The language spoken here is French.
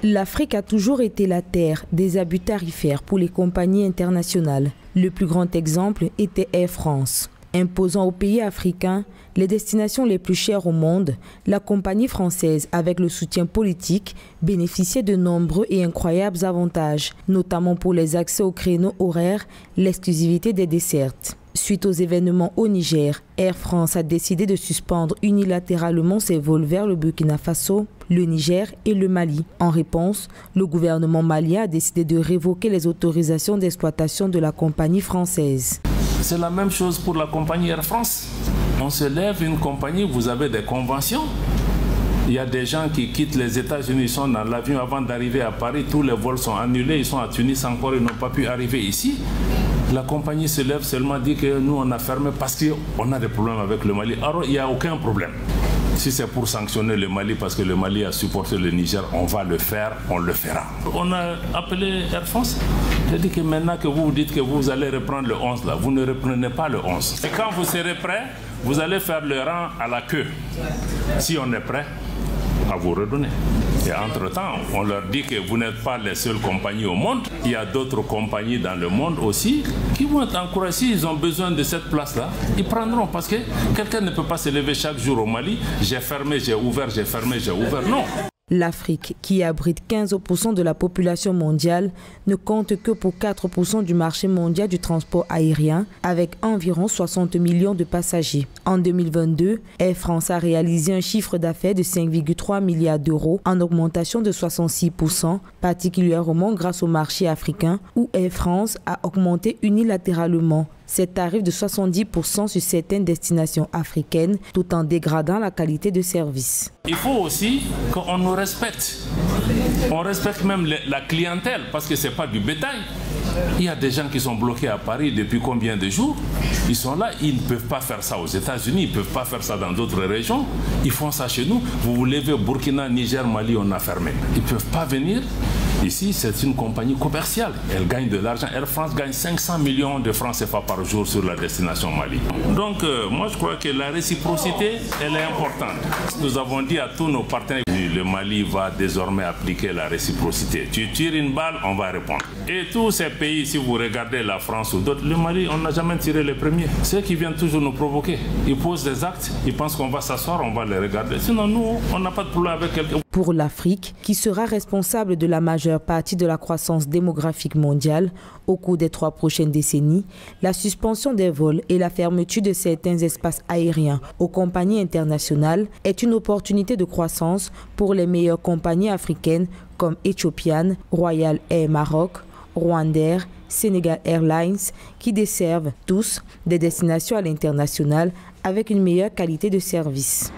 L'Afrique a toujours été la terre des abus tarifaires pour les compagnies internationales. Le plus grand exemple était Air France. Imposant aux pays africains les destinations les plus chères au monde, la compagnie française, avec le soutien politique, bénéficiait de nombreux et incroyables avantages, notamment pour les accès aux créneaux horaires, l'exclusivité des dessertes. Suite aux événements au Niger, Air France a décidé de suspendre unilatéralement ses vols vers le Burkina Faso, le Niger et le Mali. En réponse, le gouvernement malien a décidé de révoquer les autorisations d'exploitation de la compagnie française. C'est la même chose pour la compagnie Air France. On se lève une compagnie, vous avez des conventions. Il y a des gens qui quittent les États-Unis, ils sont dans l'avion avant d'arriver à Paris, tous les vols sont annulés, ils sont à Tunis encore, ils n'ont pas pu arriver ici. La compagnie se lève seulement, dit que nous on a fermé parce qu'on a des problèmes avec le Mali. Alors il n'y a aucun problème. Si c'est pour sanctionner le Mali parce que le Mali a supporté le Niger, on va le faire, on le fera. On a appelé Air France. J'ai dit que maintenant que vous dites que vous allez reprendre le 11 là, vous ne reprenez pas le 11. Et quand vous serez prêt, vous allez faire le rang à la queue. Si on est prêt, à vous redonner. Et entre-temps, on leur dit que vous n'êtes pas les seules compagnies au monde. Il y a d'autres compagnies dans le monde aussi qui vont être encouragées. S'ils ont besoin de cette place-là, ils prendront. Parce que quelqu'un ne peut pas se lever chaque jour au Mali. J'ai fermé, j'ai ouvert, j'ai fermé, j'ai ouvert. Non. L'Afrique, qui abrite 15% de la population mondiale, ne compte que pour 4% du marché mondial du transport aérien, avec environ 60 millions de passagers. En 2022, Air France a réalisé un chiffre d'affaires de 5,3 milliards d'euros, en augmentation de 66%, particulièrement grâce au marché africain, où Air France a augmenté unilatéralement ses tarifs de 70% sur certaines destinations africaines, tout en dégradant la qualité de service. Il faut aussi qu'on nous respecte. On respecte même la clientèle, parce que ce n'est pas du bétail. Il y a des gens qui sont bloqués à Paris depuis combien de jours? Ils sont là, ils ne peuvent pas faire ça aux États-Unis, ils ne peuvent pas faire ça dans d'autres régions. Ils font ça chez nous. Vous vous levez au Burkina, Niger, Mali, on a fermé. Ils ne peuvent pas venir. Ici, c'est une compagnie commerciale. Elle gagne de l'argent. Air France gagne 500 millions de francs CFA par jour sur la destination Mali. Donc, moi, je crois que la réciprocité, elle est importante. Nous avons dit à tous nos partenaires, le Mali va désormais appliquer la réciprocité. Tu tires une balle, on va répondre. Et tous ces pays, si vous regardez la France ou d'autres, le Mali, on n'a jamais tiré les premiers. Ceux qui viennent toujours nous provoquer, ils posent des actes, ils pensent qu'on va s'asseoir, on va les regarder. Sinon, nous, on n'a pas de problème avec quelqu'un. Pour l'Afrique, qui sera responsable de la majeure partie de la croissance démographique mondiale au cours des 3 prochaines décennies, la suspension des vols et la fermeture de certains espaces aériens aux compagnies internationales est une opportunité de croissance pour les meilleures compagnies africaines comme Ethiopian, Royal Air Maroc, Rwandair, Senegal Airlines, qui desservent tous des destinations à l'international avec une meilleure qualité de service.